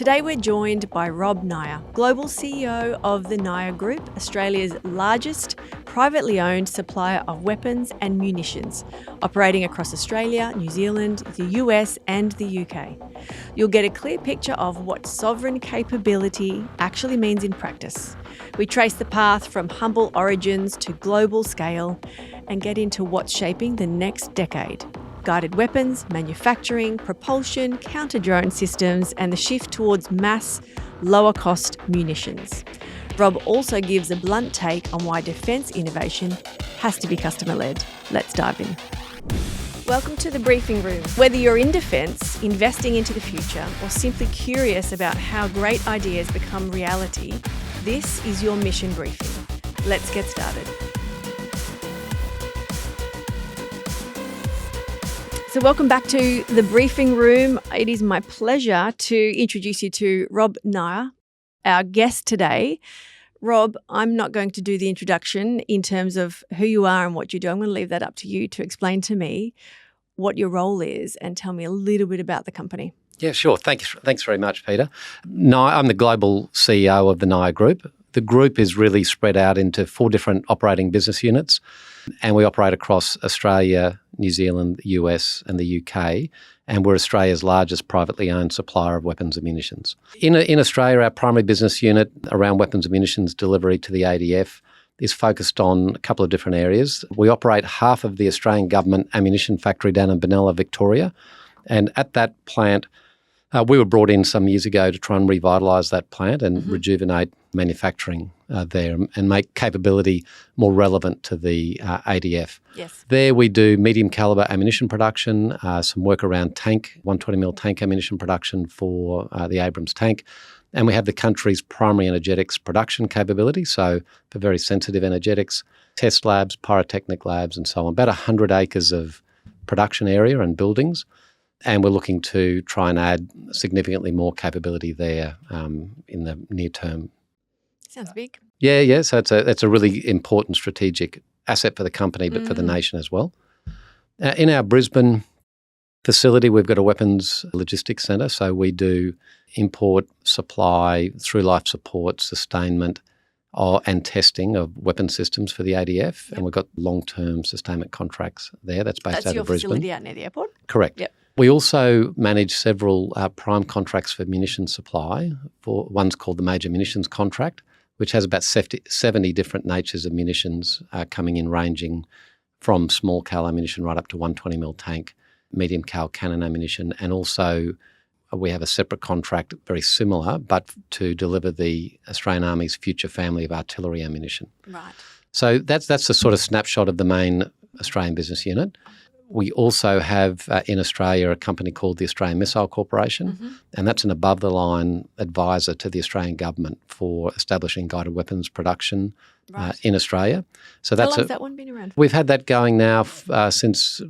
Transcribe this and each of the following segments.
Today we're joined by Rob Nioa, Global CEO of the Nioa Group, Australia's largest privately owned supplier of weapons and munitions, operating across Australia, New Zealand, the US and the UK. You'll get a clear picture of what sovereign capability actually means in practice. We trace the path from humble origins to global scale and get into what's shaping the next decade. Guided weapons, manufacturing, propulsion, counter-drone systems, and the shift towards mass, lower-cost munitions. Rob also gives a blunt take on why defence innovation has to be customer-led. Let's dive in. Welcome to the briefing room. Whether you're in defence, investing into the future, or simply curious about how great ideas become reality, this is your mission briefing. Let's get started. So welcome back to the briefing room. It is my pleasure to introduce you to Rob Nioa, our guest today. Rob, I'm not going to do the introduction in terms of who you are and what you do. I'm going to leave that up to you to explain to me what your role is and tell me a little bit about the company. Yeah, sure. Thanks very much, Peter. I'm the global CEO of the Nioa Group. The group is really spread out into 4 different operating business units, and we operate across Australia, New Zealand, US and the UK, and we're Australia's largest privately owned supplier of weapons and munitions. In Australia, our primary business unit around weapons and munitions delivery to the ADF is focused on a couple of different areas. We operate half of the Australian government ammunition factory down in Benalla, Victoria, and at that plant, we were brought in some years ago to try and revitalise that plant and rejuvenate manufacturing there and make capability more relevant to the ADF. Yes. There we do medium calibre ammunition production, some work around 120mm tank ammunition production for the Abrams tank. And we have the country's primary energetics production capability, so for very sensitive energetics, test labs, pyrotechnic labs and so on. About 100 acres of production area and buildings. And we're looking to try and add significantly more capability there in the near term. Sounds big. Yeah. So it's a really important strategic asset for the company, but for the nation as well. In our Brisbane facility, we've got a weapons logistics centre. So we do import, supply, through life support, sustainment, and testing of weapon systems for the ADF. Yep. And we've got long-term sustainment contracts there. That's based out of Brisbane. That's your facility out near the airport? Correct. Yep. We also manage several prime contracts for munitions supply. One's called the Major Munitions Contract, which has about 70 different natures of munitions coming in, ranging from small cal ammunition right up to 120mm tank, medium cal cannon ammunition, and also we have a separate contract, very similar, but to deliver the Australian Army's future family of artillery ammunition. Right. So that's the sort of snapshot of the main Australian business unit. We also have in Australia a company called the Australian Missile Corporation, and that's an above-the-line advisor to the Australian government for establishing guided weapons production in Australia. So How long has that one been around for? We've had that going now since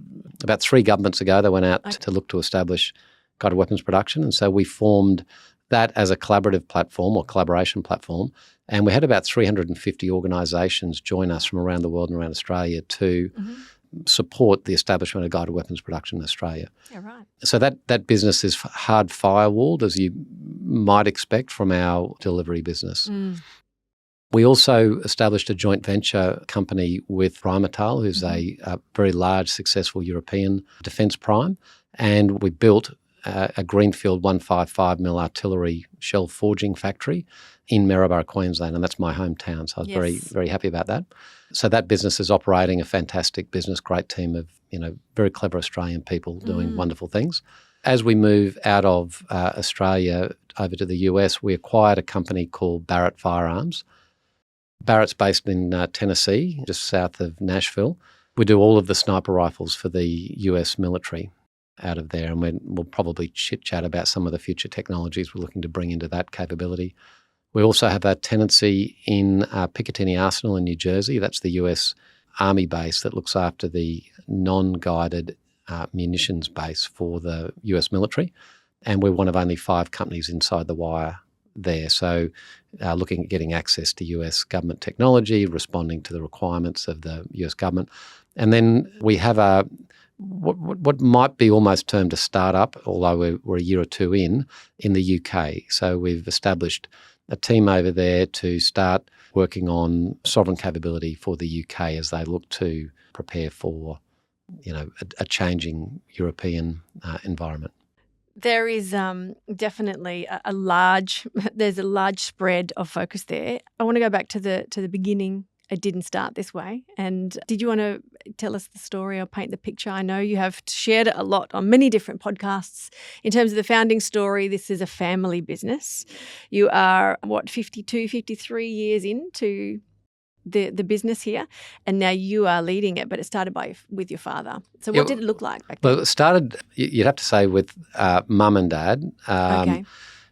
about 3 governments ago. They went out to look to establish guided weapons production, and so we formed that as a collaborative platform or collaboration platform, and we had about 350 organisations join us from around the world and around Australia to support the establishment of guided weapons production in Australia. Yeah, right. So that business is hard firewalled, as you might expect from our delivery business. We also established a joint venture company with Primatal, who's a very large, successful European defence prime, and we built a greenfield 155mm artillery shell forging factory in Maryborough, Queensland, and that's my hometown, so I was very, very happy about that. So that business is operating, a fantastic business, great team of very clever Australian people doing wonderful things. As we move out of Australia over to the US, we acquired a company called Barrett Firearms. Barrett's based in Tennessee, just south of Nashville. We do all of the sniper rifles for the US military out of there, and we'll probably chit-chat about some of the future technologies we're looking to bring into that capability. We also have a tenancy in Picatinny Arsenal in New Jersey. That's the US Army base that looks after the non-guided munitions base for the US military. And we're one of only 5 companies inside the wire there. So looking at getting access to US government technology, responding to the requirements of the US government. And then we have what might be almost termed a startup, although we're a year or two in the UK. So we've established a team over there to start working on sovereign capability for the UK as they look to prepare for, a changing European environment. There is definitely there's a large spread of focus there. I want to go back to the beginning. It didn't start this way. And did you want to tell us the story or paint the picture? I know you have shared it a lot on many different podcasts. In terms of the founding story, this is a family business. You are, 52, 53 years into the business here, and now you are leading it, but it started with your father. So what did it look like back then? Well, it started, you'd have to say, with mum and dad. Okay.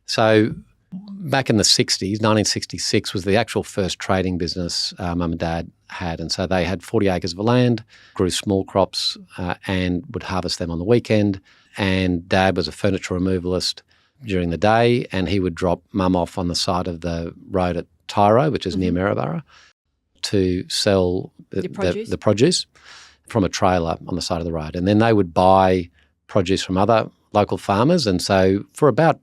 So back in the 60s, 1966 was the actual first trading business mum and dad had. And so they had 40 acres of land, grew small crops and would harvest them on the weekend. And dad was a furniture removalist during the day, and he would drop mum off on the side of the road at Tyro, which is near Maryborough, to sell the produce from a trailer on the side of the road. And then they would buy produce from other local farmers. And so for about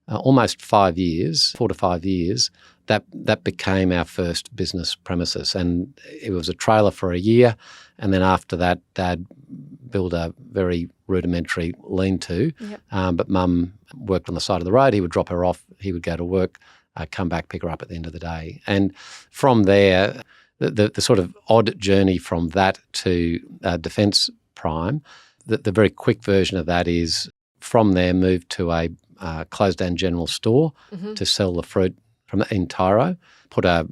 almost 4 to 5 years, that became our first business premises. And it was a trailer for a year. And then after that, Dad built a very rudimentary lean-to. Yep. But Mum worked on the side of the road. He would drop her off. He would go to work, come back, pick her up at the end of the day. And from there, the sort of odd journey from that to Defence Prime, the very quick version of that is from there moved to a closed-down general store to sell the fruit in Tyro, put a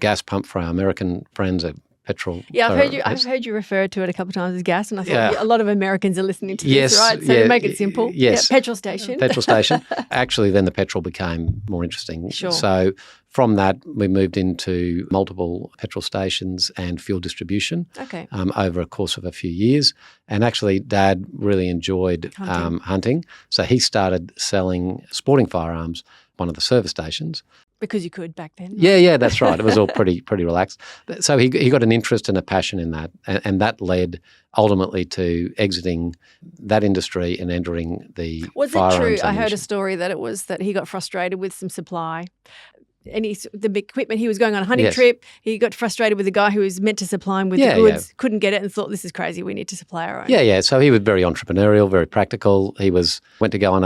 gas pump for our American friends at petrol. Yeah, I've heard you refer to it a couple of times as gas, and I thought a lot of Americans are listening to this, right? So to make it simple, yes, petrol station. Petrol station. Actually, then the petrol became more interesting. Sure. So from that, we moved into multiple petrol stations and fuel distribution over a course of a few years. And actually, Dad really enjoyed hunting. So he started selling sporting firearms, one of the service stations. Because you could back then. Right? Yeah, that's right. It was all pretty relaxed. So he got an interest and a passion in that, and that led ultimately to exiting that industry and entering the Was firearms it true? ammunition. I heard a story that it was that he got frustrated with some supply. And the equipment, he was going on a hunting trip. He got frustrated with the guy who was meant to supply him with the goods, couldn't get it, and thought, this is crazy, we need to supply our own. Yeah. So he was very entrepreneurial, very practical. He went to go on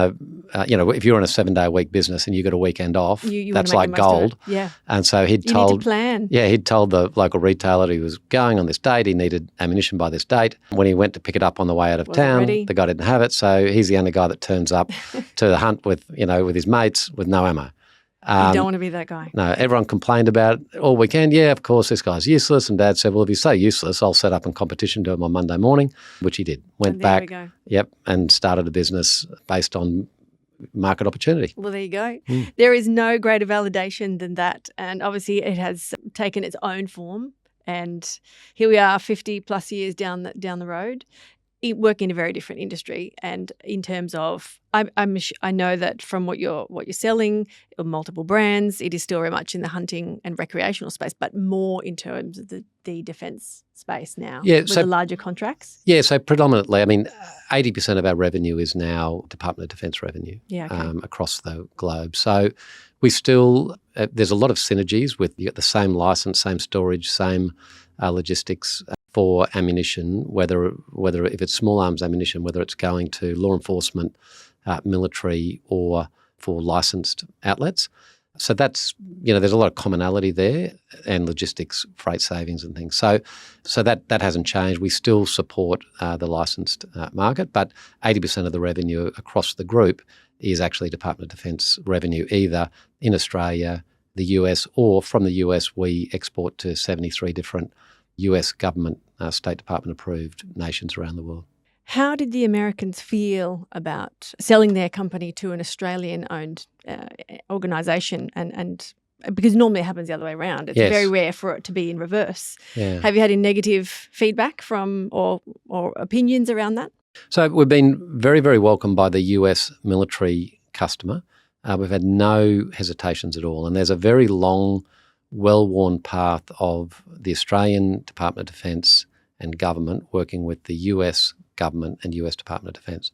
if you're in a 7-day-a-week business and you got a weekend off, that's like gold. Yeah. And so you need to plan. Yeah, he'd told the local retailer he was going on this date, he needed ammunition by this date. When he went to pick it up on the way out of town, the guy didn't have it, so he's the only guy that turns up to the hunt with his mates with no ammo. You don't want to be that guy. No, everyone complained about it all weekend. Yeah, of course, this guy's useless. And Dad said, well, if he's so useless, I'll set up a competition to him on Monday morning, which he did. Went back, and started a business based on market opportunity. Well, there you go. There is no greater validation than that. And obviously it has taken its own form. And here we are 50 plus years down the road. Work in a very different industry, and in terms of, I know that from what you're selling, multiple brands, it is still very much in the hunting and recreational space, but more in terms of the defence space now. Yeah, with the larger contracts. Yeah, so predominantly, 80% of our revenue is now Department of Defence revenue. Yeah, okay. Across the globe. So we still there's a lot of synergies with the same license, same storage, same logistics. For ammunition, whether if it's small arms ammunition, whether it's going to law enforcement, military, or for licensed outlets. So that's, there's a lot of commonality there, and logistics, freight savings and things. So that hasn't changed. We still support the licensed market, but 80% of the revenue across the group is actually Department of Defence revenue, either in Australia, the US, or from the US we export to 73 different US government, State Department approved nations around the world. How did the Americans feel about selling their company to an Australian-owned organisation? And because normally it happens the other way around. It's very rare for it to be in reverse. Yeah. Have you had any negative feedback from or opinions around that? So we've been very, very welcomed by the US military customer. We've had no hesitations at all. And there's a very long, well-worn path of the Australian Department of Defence and government working with the US government and US Department of Defense.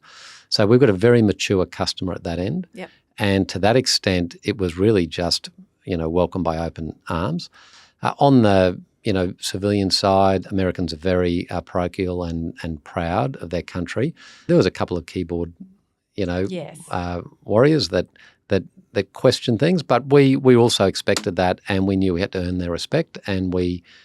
So we've got a very mature customer at that end. Yep. And to that extent, it was really just, welcomed by open arms. On the, civilian side, Americans are very parochial and proud of their country. There was a couple of keyboard, Yes. warriors that questioned things, but we also expected that, and we knew we had to earn their respect. And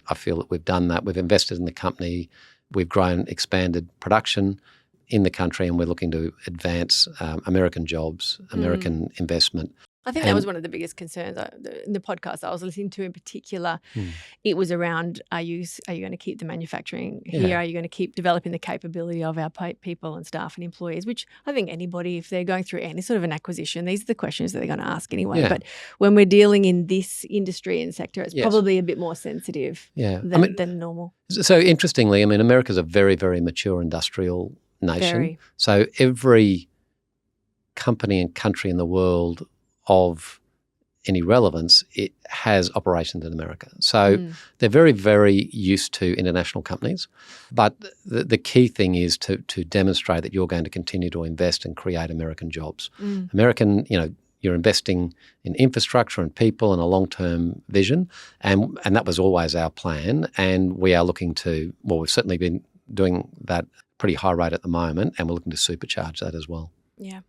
I feel that we've done that. We've invested in the company. We've expanded production in the country, and we're looking to advance American jobs, American investment. I think that was one of the biggest concerns in the podcast I was listening to in particular. It was around, are you going to keep the manufacturing here? Yeah. Are you going to keep developing the capability of our people and staff and employees, which I think anybody, if they're going through any sort of an acquisition, these are the questions that they're going to ask anyway. Yeah. But when we're dealing in this industry and sector, it's Yes. probably a bit more sensitive than normal. So interestingly, America's a very, very mature industrial nation. Very. So every company and country in the world of any relevance, it has operations in America. So they're very, very used to international companies. But the key thing is to demonstrate that you're going to continue to invest and create American jobs. American, you're investing in infrastructure and people and a long-term vision. And that was always our plan. And we are looking to, we've certainly been doing that pretty high rate at the moment, and we're looking to supercharge that as well. Yeah.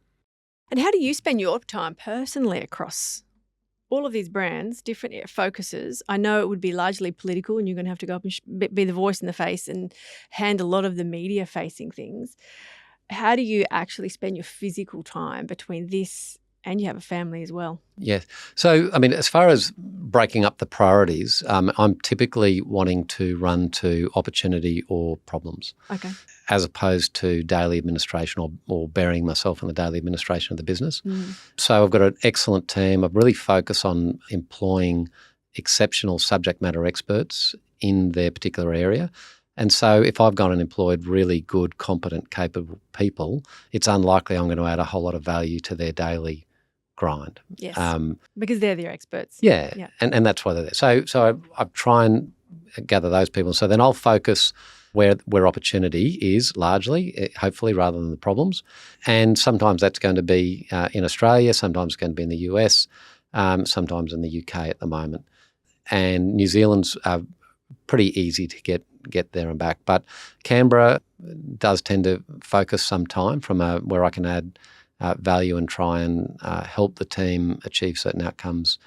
And how do you spend your time personally across all of these brands, different focuses? I know it would be largely political, and you're going to have to go up and be the voice in the face and handle a lot of the media-facing things. How do you actually spend your physical time between this, and you have a family as well? Yes. So, as far as breaking up the priorities, I'm typically wanting to run to opportunity or problems. Okay. As opposed to daily administration or burying myself in the daily administration of the business. So I've got an excellent team. I really focus on employing exceptional subject matter experts in their particular area. And so if I've gone and employed really good, competent, capable people, it's unlikely I'm going to add a whole lot of value to their daily grind. Yes, because they're their experts. Yeah. And that's why they're there. So I try and gather those people. So then I'll focus where opportunity is largely, hopefully, rather than the problems. And sometimes that's going to be in Australia, sometimes it's going to be in the US, sometimes in the UK at the moment. And New Zealand's pretty easy to get there and back. But Canberra does tend to focus some time from where I can add value and try and help the team achieve certain outcomes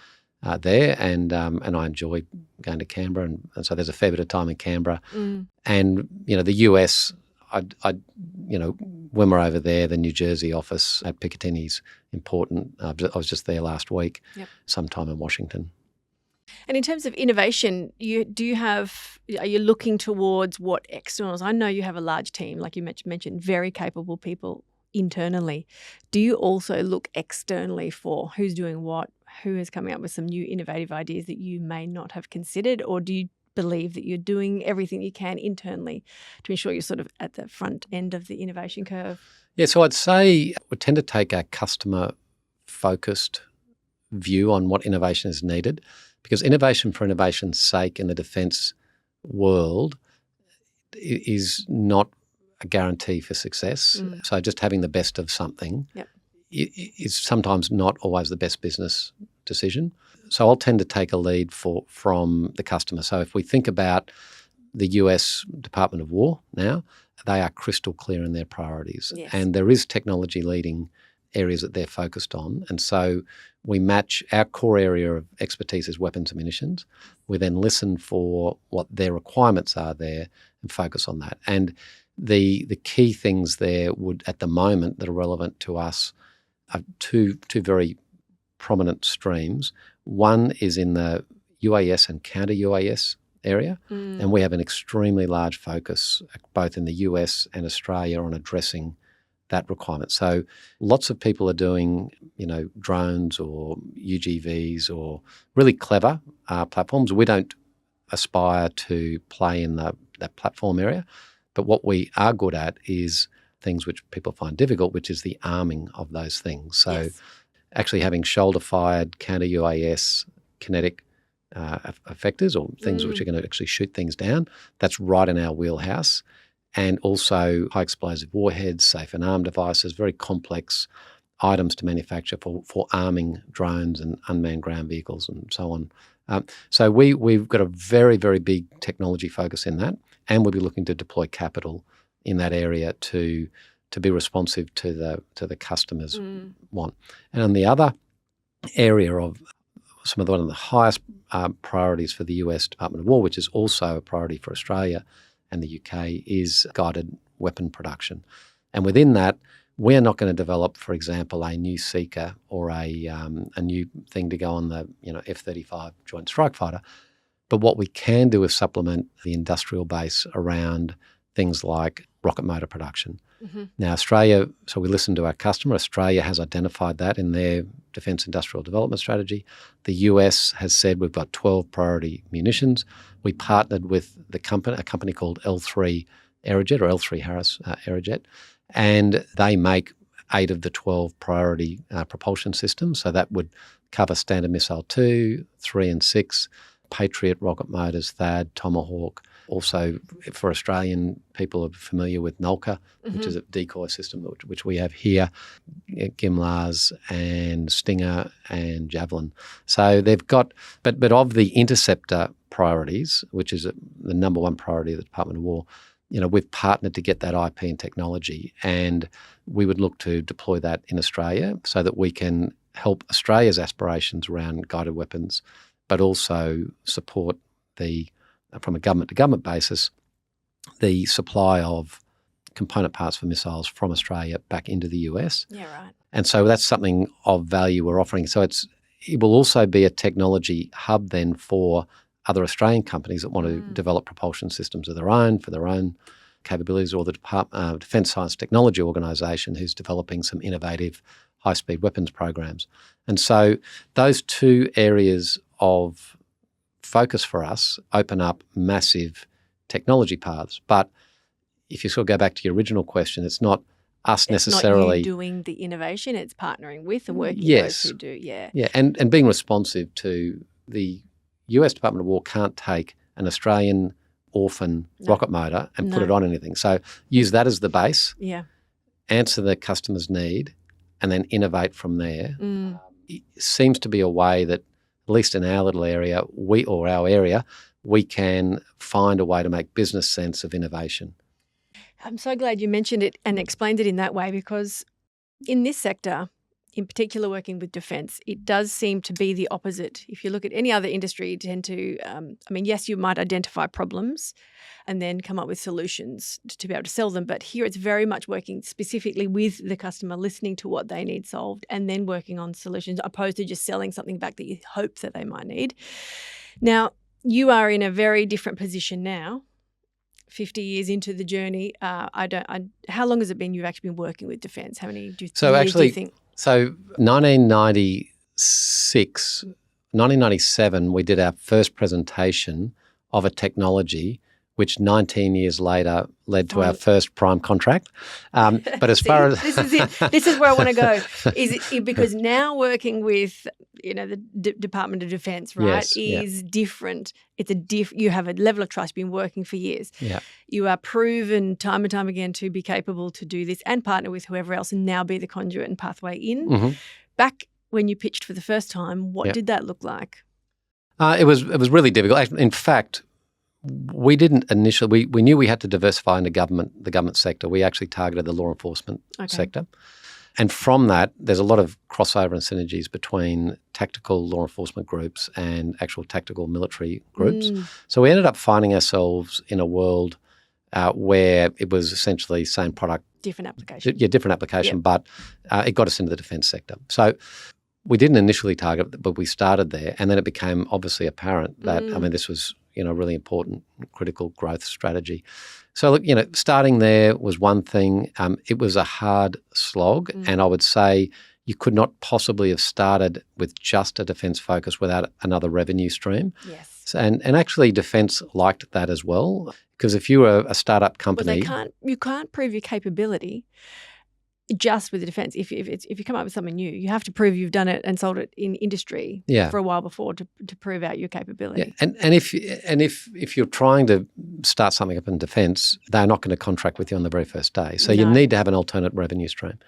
there, and I enjoy going to Canberra, and so there's a fair bit of time in Canberra. And the US, when we're over there, the New Jersey office at Piccatinny's important. I was just there last week. Yep. Sometime in Washington. And in terms of innovation, are you looking towards what externals? I know you have a large team, like you mentioned, very capable people internally. Do you also look externally for who's doing what, who is coming up with some new innovative ideas that you may not have considered, or do you believe that you're doing everything you can internally to ensure you're sort of at the front end of the innovation curve? Yeah, so I'd say we tend to take a customer-focused view on what innovation is needed, because innovation for innovation's sake in the defence world is not a guarantee for success. So just having the best of something is sometimes not always the best business decision. So I'll tend to take a lead from the customer. So if we think about the US Department of War now, they are crystal clear in their priorities. Yes. And there is technology leading areas that they're focused on. And so we match our core area of expertise is weapons and munitions. We then listen for what their requirements are there and focus on that. And the key things there would, at the moment, that are relevant to us are two very prominent streams. One is in the UAS and counter-UAS area, and we have an extremely large focus both in the US and Australia on addressing that requirement. So lots of people are doing, drones or UGVs or really clever platforms. We don't aspire to play in that platform area, but what we are good at is things which people find difficult, which is the arming of those things. So actually having shoulder-fired counter-UAS kinetic effectors or things which are going to actually shoot things down, that's right in our wheelhouse. and also high explosive warheads, safe and arm devices, very complex items to manufacture for arming drones and unmanned ground vehicles and so on. So we've got a very, very big technology focus in that, and we'll be looking to deploy capital in that area to be responsive to the customers' want. And on the other area of one of the highest priorities for the US Department of War, which is also a priority for Australia and the UK, is guided weapon production. And within that, we're not going to develop, for example, a new Seeker or a new thing to go on the F-35 Joint Strike Fighter. But what we can do is supplement the industrial base around things like rocket motor production. Mm-hmm. Now, Australia, so we listen to our customer. Australia has identified that in their Defence Industrial Development Strategy. The US has said we've got 12 priority munitions. We partnered with a company called L3 Aerojet, or L3 Harris Aerojet, and they make 8 of the 12 priority propulsion systems. So that would cover Standard Missile 2, 3 and 6, Patriot rocket motors, THAAD, Tomahawk. Also, for Australian people are familiar with Nolka, which is a decoy system which we have here, GMLRS and Stinger and Javelin. So they've got, but of the interceptor priorities, which is the number one priority of the Department of War, we've partnered to get that IP and technology, and we would look to deploy that in Australia so that we can help Australia's aspirations around guided weapons, but also support from a government-to-government basis, the supply of component parts for missiles from Australia back into the US. Yeah, right. And so that's something of value we're offering. So it will also be a technology hub then for other Australian companies that want to develop propulsion systems of their own for their own capabilities, or the Defence Science Technology Organisation, who's developing some innovative high-speed weapons programs. And so those two areas of focus for us open up massive technology paths. But if you sort of go back to your original question, it's not us necessarily. It's not you doing the innovation, it's partnering with and working with those who do, yeah. Yeah, and being responsive to the US Department of War can't take an Australian orphan rocket motor and put it on anything. So use that as the base, answer the customer's need, and then innovate from there. It seems to be a way that, at least in our little area, we can find a way to make business sense of innovation. I'm so glad you mentioned it and explained it in that way, because in this sector, in particular working with defence, it does seem to be the opposite. If you look at any other industry, you tend to, yes, you might identify problems and then come up with solutions to be able to sell them. But here it's very much working specifically with the customer, listening to what they need solved and then working on solutions, opposed to just selling something back that you hope that they might need. Now, you are in a very different position now, 50 years into the journey. How long has it been you've actually been working with defence? How many do you think? So 1997, we did our first presentation of a technology which 19 years later led to our first prime contract. But as far as... This is it. This is where I want to go. Is it because now working with, the Department of Defence, right, is different. It's you have a level of trust, been working for years. Yeah. You are proven time and time again to be capable to do this and partner with whoever else and now be the conduit and pathway in. Mm-hmm. Back when you pitched for the first time, what did that look like? It was really difficult. In fact, we didn't initially. We knew we had to diversify into the government sector. We actually targeted the law enforcement sector, and from that, there's a lot of crossover and synergies between tactical law enforcement groups and actual tactical military groups. So we ended up finding ourselves in a world where it was essentially same product, different application. Different application, but it got us into the defence sector. So we didn't initially target, but we started there, and then it became obviously apparent that this was a really important, critical growth strategy. So look, starting there was one thing. It was a hard slog, and I would say you could not possibly have started with just a defence focus without another revenue stream. Yes. So, and actually, defence liked that as well, because if you were a startup company, you can't prove your capability just with the defence, if you come up with something new, you have to prove you've done it and sold it in industry for a while before to prove out your capability. Yeah. And if you're trying to start something up in defence, they're not going to contract with you on the very first day. So you need to have an alternate revenue stream.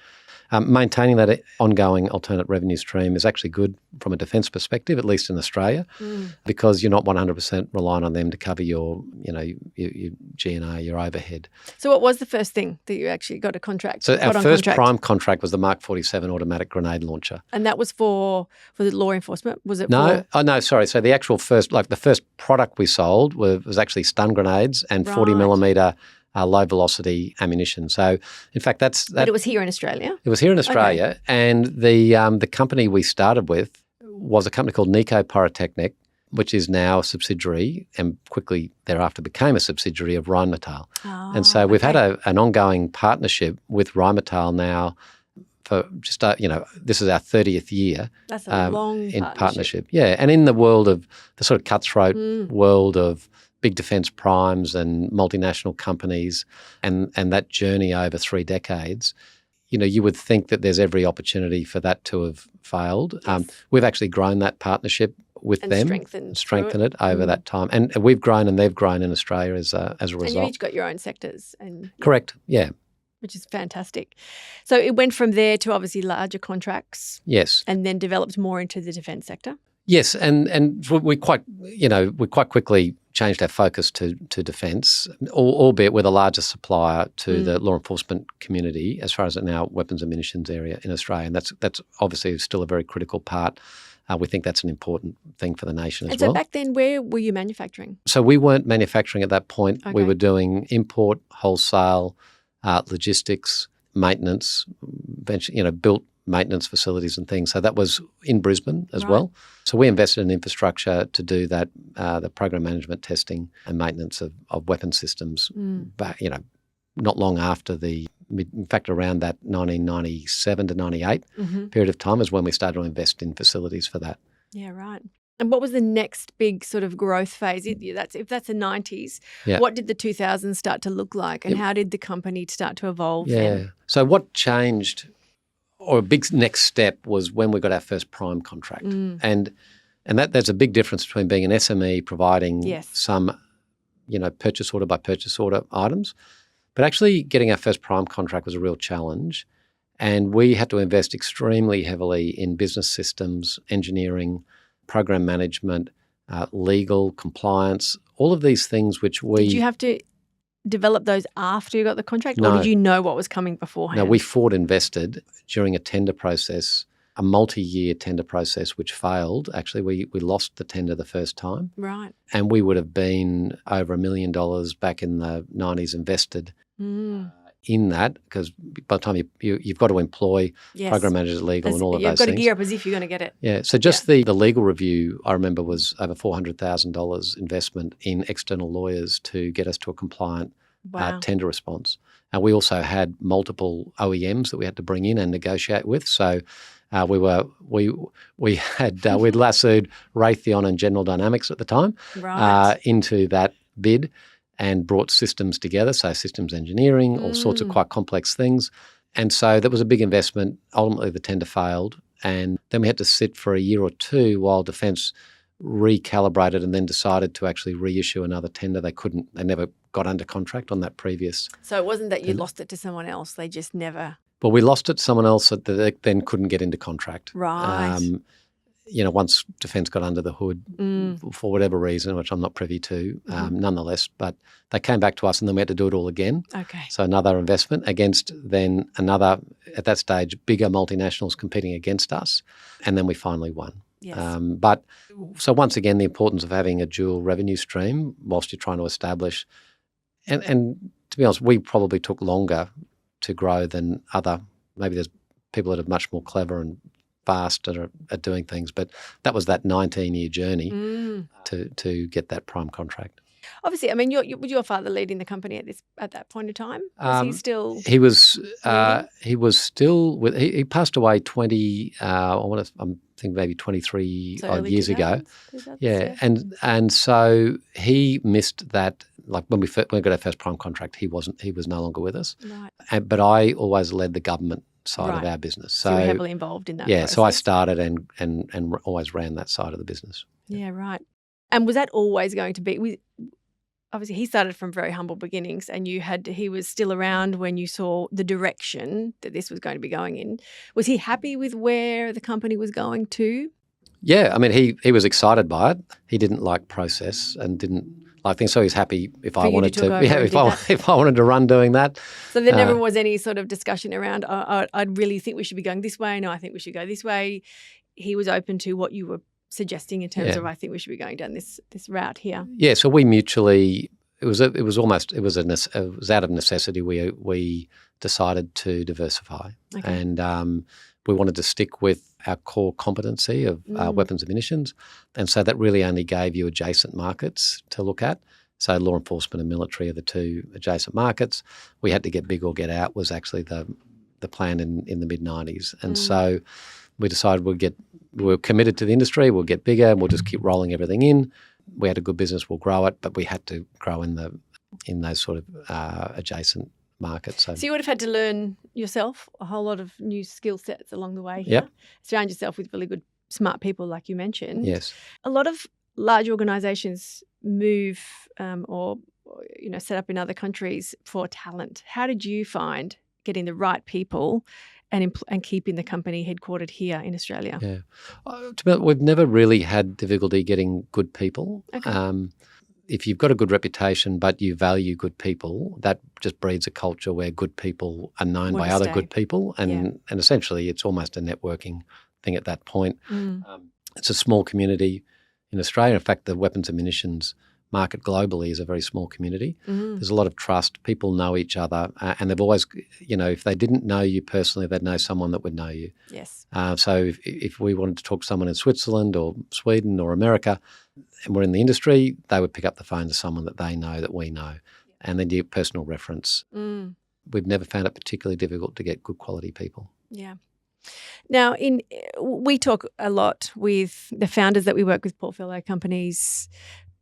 Maintaining that ongoing alternate revenue stream is actually good from a defence perspective, at least in Australia, because you're not 100% reliant on them to cover your G&A, your overhead. So what was the first thing that you actually got a contract? So our first prime contract was the Mark 47 automatic grenade launcher. And that was for the law enforcement? Was it No, sorry. So the actual first product we sold was actually stun grenades and 40 millimetre low velocity ammunition. So, in fact, But it was here in Australia. It was here in Australia, and the company we started with was a company called Nico Pyrotechnic, which is now a subsidiary, and quickly thereafter became a subsidiary of Rheinmetall. Oh, and so we've had an ongoing partnership with Rheinmetall now for just this is our 30th year. That's a long in partnership. Yeah, and in the world of the sort of cutthroat world of big defence primes and multinational companies and that journey over 3 decades, you would think that there's every opportunity for that to have failed. Yes. We've actually grown that partnership with them and strengthened it over that time. And we've grown and they've grown in Australia as a result. And you've each got your own sectors. Correct, yeah. Which is fantastic. So it went from there to obviously larger contracts. Yes. And then developed more into the defence sector. Yes, and we quite quickly changed our focus to defence, albeit we're the largest supplier to the law enforcement community as far as now weapons and munitions area in Australia, and that's obviously still a very critical part. We think that's an important thing for the nation as well. And so back then, where were you manufacturing? So we weren't manufacturing at that point. Okay. We were doing import, wholesale, logistics, maintenance, built maintenance facilities and things. So that was in Brisbane as well. So we invested in infrastructure to do that, the program management, testing and maintenance of weapon systems back, not long after in fact, around that 1997 to 98 period of time is when we started to invest in facilities for that. Yeah, right. And what was the next big sort of growth phase? If that's the 90s, what did the 2000s start to look like and how did the company start to evolve? Yeah. So what changed, or a big next step, was when we got our first prime contract. And there's a big difference between being an SME providing some, purchase order by purchase order items. But actually getting our first prime contract was a real challenge. And we had to invest extremely heavily in business systems, engineering, program management, legal, compliance, all of these things which we... Did you have to develop those after you got the contract, or did you know what was coming beforehand? No, we forward invested during a tender process, a multi-year tender process which failed. Actually, we lost the tender the first time. Right. And we would have been over $1 million back in the 90s invested in that, because by the time you've got to employ program managers, legal and all of those things. You've got to gear up as if you're going to get it. Yeah. So just the legal review, I remember, was over $400,000 investment in external lawyers to get us to a compliant tender response. And we also had multiple OEMs that we had to bring in and negotiate with. So we'd lassoed Raytheon and General Dynamics at the time into that bid and brought systems together, so systems engineering, all sorts of quite complex things. And so that was a big investment. Ultimately, the tender failed. And then we had to sit for a year or two while Defence recalibrated and then decided to actually reissue another tender. They never got under contract on that previous. So it wasn't that you lost it to someone else, they just never... Well, we lost it to someone else that they then couldn't get into contract. Right. Once Defence got under the hood for whatever reason, which I'm not privy to, nonetheless, but they came back to us and then we had to do it all again. Okay. So another investment against then another, at that stage, bigger multinationals competing against us, and then we finally won. Yes. But so once again, the importance of having a dual revenue stream whilst you're trying to establish, and to be honest, we probably took longer to grow than maybe there's people that are much more clever and fast at doing things, but that was that 19-year journey to get that prime contract. Obviously, I mean, was your father leading the company at that point in time? Was he still? He was still with. He passed away 20. I'm thinking maybe 23 odd years ago. Yeah, and so he missed that. Like when we got our first prime contract, he was no longer with us. Right. But I always led the government side of Right. our business. So you're heavily involved in that yeah, process. so I started and always ran that side of the business. Yeah, right. And was that always going to be? Obviously, he started from very humble beginnings, and he was still around when you saw the direction that this was going to be going in. Was he happy with where the company was going to? Yeah, I mean, he was excited by it. He didn't like process and didn't like things, so he's happy if I For you to wanted took to. over Yeah, and if did I that? if I wanted to run doing that. So there never was any sort of discussion around, I really think we should be going this way. No, I think we should go this way. He was open to what you were suggesting in terms of, I think we should be going down this route here. Yeah, so we mutually. It was out of necessity. We decided to diversify, and we wanted to stick with our core competency of weapons and munitions, and so that really only gave you adjacent markets to look at. So law enforcement and military are the two adjacent markets. We had to get big or get out was actually the plan in the mid-90s, and so we decided we're committed to the industry. We'll get bigger, and we'll just keep rolling everything in. We had a good business, we'll grow it, but we had to grow in those sort of adjacent markets. So you would have had to learn yourself a whole lot of new skill sets along the way here. Yep. Surround yourself with really good, smart people, like you mentioned. Yes. A lot of large organisations move or set up in other countries for talent. How did you find getting the right people and keeping the company headquartered here in Australia? Yeah, we've never really had difficulty getting good people. Okay. If you've got a good reputation but you value good people, that just breeds a culture where good people are known by other good people, and essentially it's almost a networking thing at that point. It's a small community in Australia. In fact, the weapons and munitions market globally is a very small community. There's a lot of trust. People know each other, and they've always, if they didn't know you personally, they'd know someone that would know you. Yes. So if we wanted to talk to someone in Switzerland or Sweden or America, and we're in the industry, they would pick up the phone to someone that they know that we know, and then do personal reference. We've never found it particularly difficult to get good quality people. Yeah. Now, we talk a lot with the founders that we work with, portfolio companies,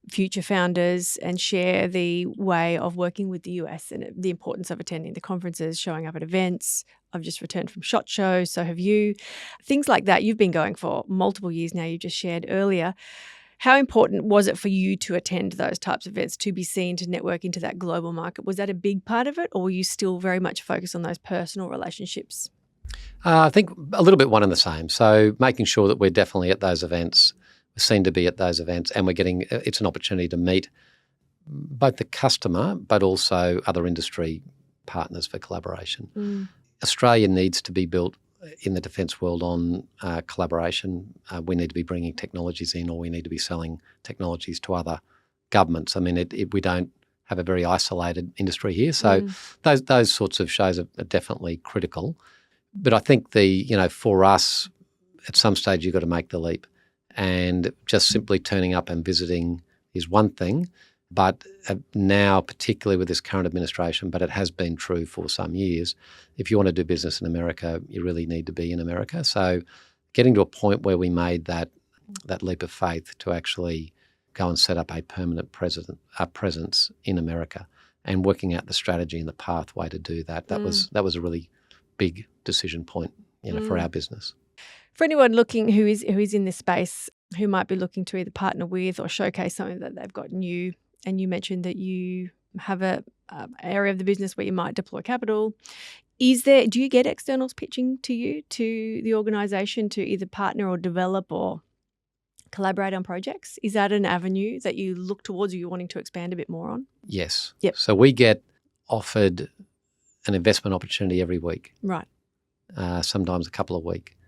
future founders, and share the way of working with the US and the importance of attending the conferences, showing up at events. I've just returned from SHOT Show, so have you. Things like that. You've been going for multiple years now, you just shared earlier. How important was it for you to attend those types of events, to be seen, to network into that global market? Was that a big part of it, or were you still very much focused on those personal relationships? I think a little bit one and the same. So making sure that we're definitely at those events, we're seen to be at those events, and it's an opportunity to meet both the customer but also other industry partners for collaboration. Australia needs to be built in the defence world on collaboration. We need to be bringing technologies in, or we need to be selling technologies to other governments. I mean, we don't have a very isolated industry here, so those sorts of shows are definitely critical. But I think for us, at some stage you've got to make the leap, and just simply turning up and visiting is one thing. But now, particularly with this current administration, but it has been true for some years, if you want to do business in America, you really need to be in America. So getting to a point where we made that leap of faith to actually go and set up a permanent presence in America, and working out the strategy and the pathway to do that, that was a really big decision point, for our business. For anyone looking who is in this space, who might be looking to either partner with or showcase something that they've got new, and you mentioned that you have a area of the business where you might deploy capital. Do you get externals pitching to you, to the organisation, to either partner or develop or collaborate on projects? Is that an avenue that you look towards, or you're wanting to expand a bit more on? Yes. Yep. So we get offered an investment opportunity every week. Right. Sometimes a couple a week.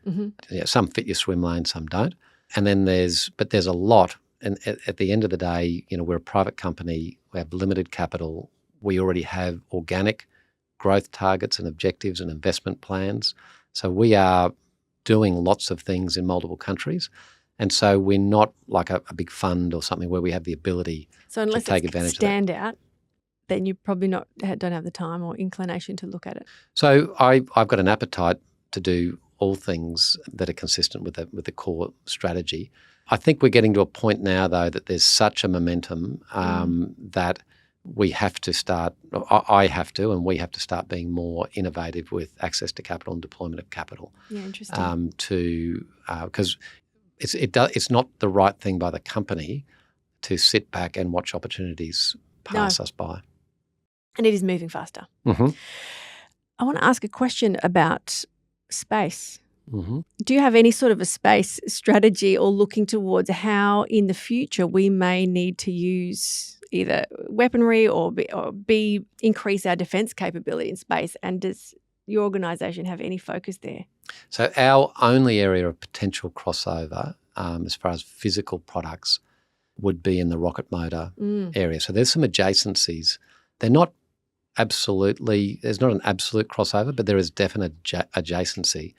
Yeah, some fit your swim lane, some don't. And then there's a lot. And at the end of the day, we're a private company. We have limited capital. We already have organic growth targets and objectives and investment plans. So we are doing lots of things in multiple countries. And so we're not like a big fund or something where we have the ability to take advantage of that. Stand out, then you probably don't have the time or inclination to look at it. So I've got an appetite to do all things that are consistent with the core strategy. I think we're getting to a point now, though, that there's such a momentum that we have to start, I have to, and we have to start being more innovative with access to capital and deployment of capital. Yeah, interesting. Because it's not the right thing by the company to sit back and watch opportunities pass us by. And it is moving faster. Mm-hmm. I want to ask a question about space. Mm-hmm. Do you have any sort of a space strategy or looking towards how in the future we may need to use either weaponry or increase our defence capability in space? And does your organisation have any focus there? So our only area of potential crossover as far as physical products would be in the rocket motor area. So there's some adjacencies. They're not there's not an absolute crossover, but there is definite adjacency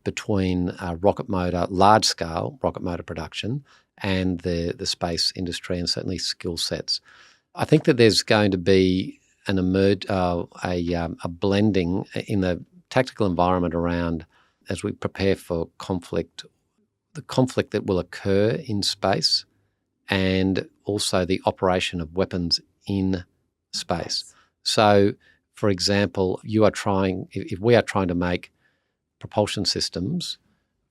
between rocket motor, large-scale rocket motor production and the space industry, and certainly skill sets. I think that there's going to be a blending in the tactical environment around, as we prepare for conflict, the conflict that will occur in space, and also the operation of weapons in space. So, for example, if we are trying to make propulsion systems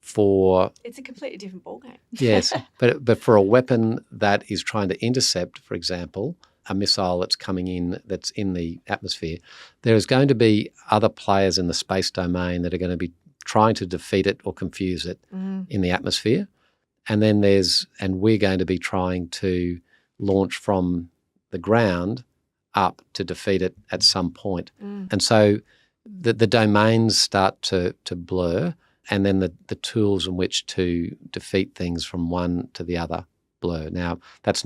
for... It's a completely different ballgame. Yes, but for a weapon that is trying to intercept, for example, a missile that's coming in, that's in the atmosphere, there is going to be other players in the space domain that are going to be trying to defeat it or confuse it in the atmosphere. And then we're going to be trying to launch from the ground up to defeat it at some point. And so the domains start to blur, and then the tools in which to defeat things from one to the other blur. Now, that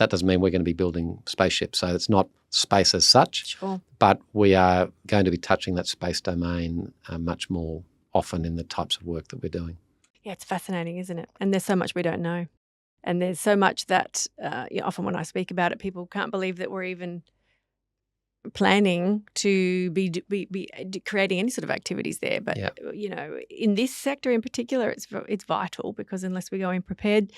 doesn't mean we're going to be building spaceships, so it's not space as such, sure, but we are going to be touching that space domain much more often in the types of work that we're doing. Yeah, it's fascinating, isn't it? And there's so much we don't know. And there's so much that often when I speak about it, people can't believe that we're even planning to be creating any sort of activities there. But, in this sector in particular, it's vital, because unless we go in prepared,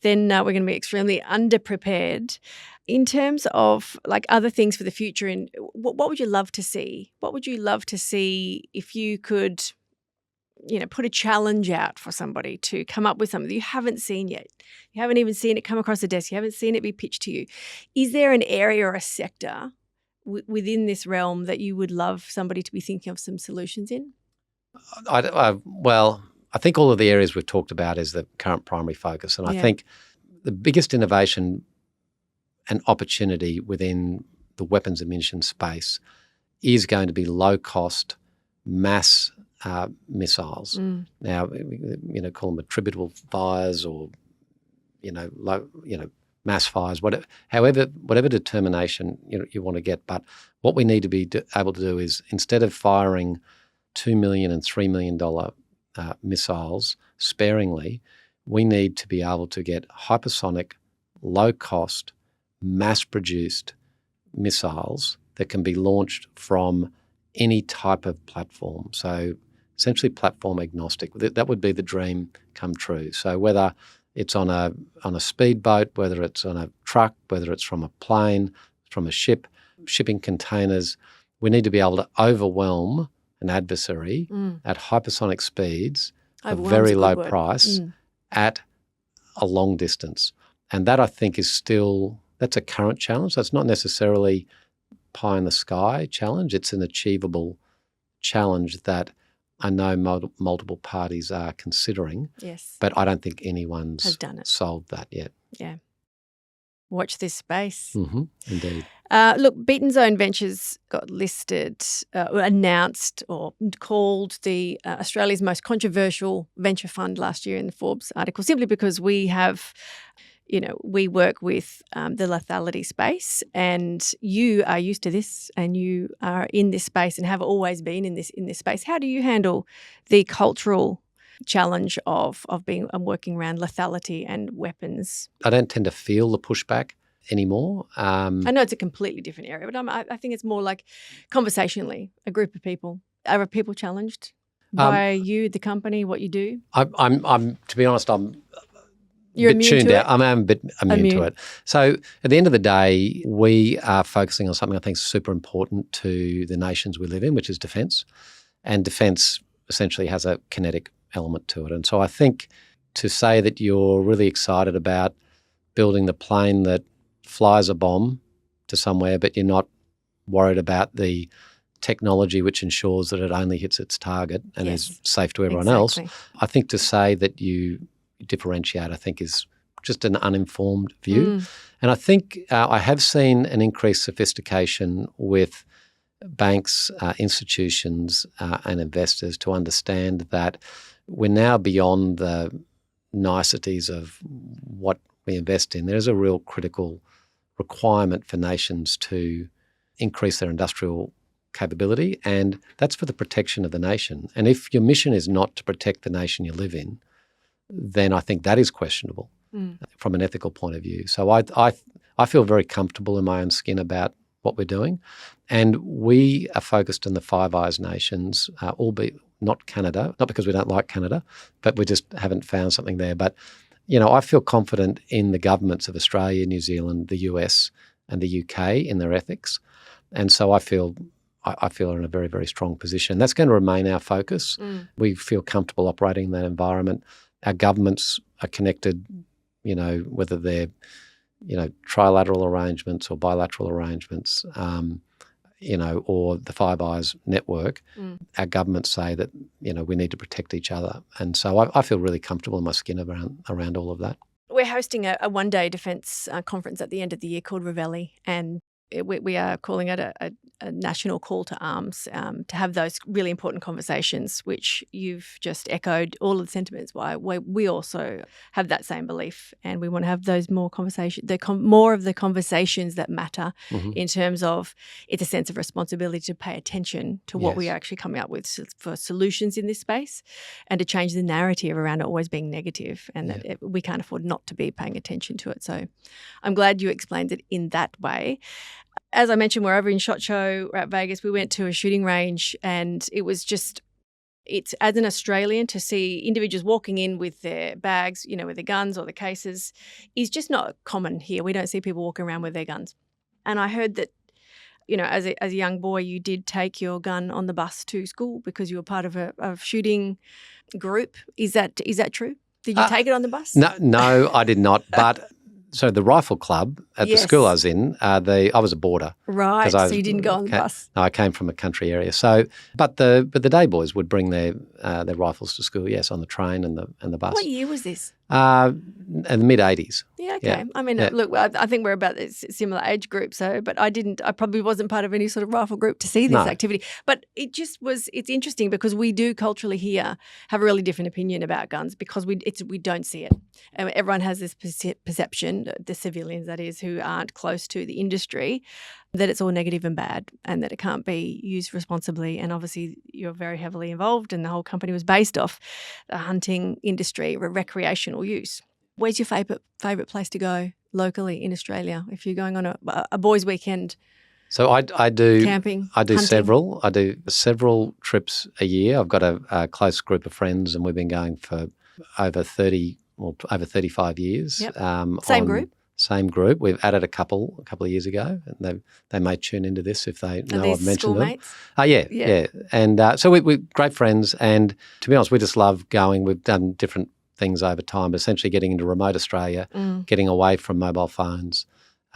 then we're going to be extremely underprepared. In terms of like other things for the future, what would you love to see? What would you love to see if you could put a challenge out for somebody to come up with something that you haven't seen yet? You haven't even seen it come across the desk. You haven't seen it be pitched to you. Is there an area or a sector within this realm that you would love somebody to be thinking of some solutions in? Well, I think all of the areas we've talked about is the current primary focus. And I think the biggest innovation and opportunity within the weapons and munitions space is going to be low-cost mass missiles. Now, call them attributable fires or, mass fires, whatever determination you want to get. But what we need to be able to do is, instead of firing $2 million and $3 million missiles sparingly, we need to be able to get hypersonic, low-cost, mass-produced missiles that can be launched from any type of platform. So essentially platform agnostic. That would be the dream come true. So whether it's on a speedboat, whether it's on a truck, whether it's from a plane, from a ship, shipping containers, we need to be able to overwhelm an adversary at hypersonic speeds, a very low price, at a long distance. And that, I think, that's a current challenge. That's not necessarily pie in the sky challenge. It's an achievable challenge that I know multiple parties are considering. Yes. But I don't think anyone's has done it. Solved that yet. Yeah. Watch this space. Mm-hmm. Indeed. Look, Beaton Zone Ventures got listed, announced or called the Australia's most controversial venture fund last year in the Forbes article, simply because we have... we work with the lethality space, and you are used to this, and you are in this space and have always been in this space. How do you handle the cultural challenge of working around lethality and weapons? I don't tend to feel the pushback anymore. I know it's a completely different area, but I think it's more like conversationally, a group of people. Are people challenged by you, the company, what you do? I'm to be honest, You're bit immune tuned to out. it? I'm a bit immune to Immune. it. So at the end of the day, we are focusing on something I think is super important to the nations we live in, which is defence. And defence essentially has a kinetic element to it. And so I think to say that you're really excited about building the plane that flies a bomb to somewhere, but you're not worried about the technology which ensures that it only hits its target and Yes, is safe to everyone else. exactly. I think to say that you differentiate, I think is just an uninformed view. And I think I have seen an increased sophistication with banks, institutions and investors to understand that we're now beyond the niceties of what we invest in. There's a real critical requirement for nations to increase their industrial capability, and that's for the protection of the nation. And if your mission is not to protect the nation you live in, then I think that is questionable from an ethical point of view. So I feel very comfortable in my own skin about what we're doing. And we are focused on the Five Eyes nations, albeit not Canada, not because we don't like Canada, but we just haven't found something there. But, I feel confident in the governments of Australia, New Zealand, the US and the UK in their ethics. And so I feel we're in a very, very strong position. That's going to remain our focus. We feel comfortable operating in that environment. Our governments are connected, whether they're, trilateral arrangements or bilateral arrangements, or the Five Eyes network. Our governments say that, we need to protect each other. And so I feel really comfortable in my skin around all of that. We're hosting a one-day defence conference at the end of the year called Revelli, and we are calling it a national call to arms to have those really important conversations, which you've just echoed all of the sentiments why we also have that same belief, and we want to have those more conversations, more of the conversations that matter in terms of it's a sense of responsibility to pay attention to what we are actually coming up with for solutions in this space, and to change the narrative around it always being negative, and that we can't afford not to be paying attention to it. So I'm glad you explained it in that way. As I mentioned, we're over in SHOT Show, we're at Vegas. We went to a shooting range, and it was just, it's as an Australian to see individuals walking in with their bags, with their guns or the cases, is just not common here. We don't see people walking around with their guns. And I heard that, as a young boy, you did take your gun on the bus to school because you were part of a shooting group. Is that true? Did you take it on the bus? No, I did not. But so the rifle club at the school I was in, I was a boarder. Right, so you didn't go on the bus. No, I came from a country area. So, but the day boys would bring their rifles to school, yes, on the train and the bus. What year was this? In the mid-'80s. Yeah, okay. I mean, look, I think we're about a similar age group, but I probably wasn't part of any sort of rifle group to see this activity. But it's interesting because we do culturally here have a really different opinion about guns because we don't see it. And everyone has this perception, the civilians that is, who aren't close to the industry, that it's all negative and bad and that it can't be used responsibly. And obviously you're very heavily involved, and the whole company was based off the hunting industry, recreational use. Where's your favourite place to go locally in Australia if you're going on a boys' weekend? So I do camping. I do hunting. several. I do several trips a year. I've got a close group of friends, and we've been going for over 35 years. Yep. Same group. Same group. We've added a couple of years ago, and they may tune into this if they know I've mentioned them. Yeah. And so we're great friends, and to be honest, we just love going. We've done different things over time, but essentially getting into remote Australia, getting away from mobile phones,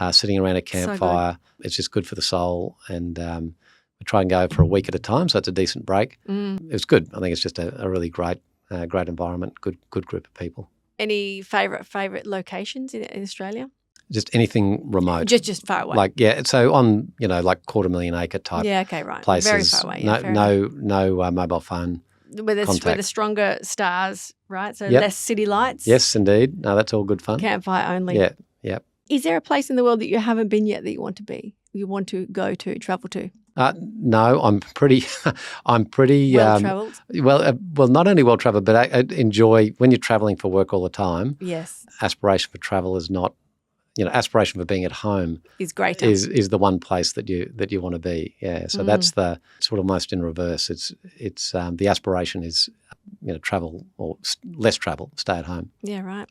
sitting around a campfire. So it's just good for the soul, and we try and go for a week at a time, so it's a decent break. It was good. I think it's just a really great environment, good group of people. Any favourite locations in Australia? Just anything remote. Just far away. So on, like 250,000 acre type places. Very far away. No mobile phone where the stronger stars, right? So less city lights. Yes, indeed. No, that's all good fun. Campfire only. Yeah. Is there a place in the world that you haven't been yet that you want to be? You want to go to, travel to? No, I'm pretty well travelled. Well, not only well travelled, but I enjoy when you're travelling for work all the time. Yes. Aspiration for travel is not, aspiration for being at home is great. Is the one place that you want to be. Yeah. So that's it's almost in reverse. It's the aspiration is travel or less travel, stay at home. Yeah. Right.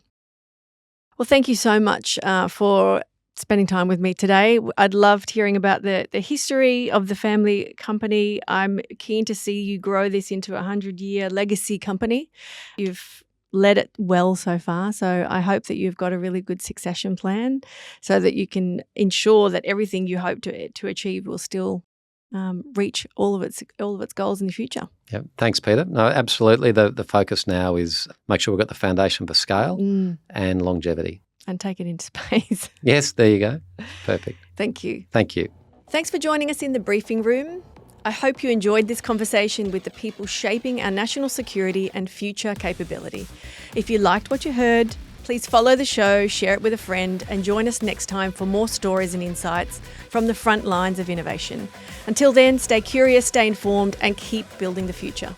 Well, thank you so much for spending time with me today. I'd loved hearing about the history of the family company. I'm keen to see you grow this into a 100-year legacy company. You've led it well so far, so I hope that you've got a really good succession plan so that you can ensure that everything you hope to achieve will still reach all of its goals in the future. Yeah, thanks, Peter. No, absolutely. The focus now is make sure we've got the foundation for scale and longevity. And take it into space. Yes, there you go. Perfect. Thank you. Thank you. Thanks for joining us in the briefing room. I hope you enjoyed this conversation with the people shaping our national security and future capability. If you liked what you heard, please follow the show, share it with a friend, and join us next time for more stories and insights from the front lines of innovation. Until then, stay curious, stay informed, and keep building the future.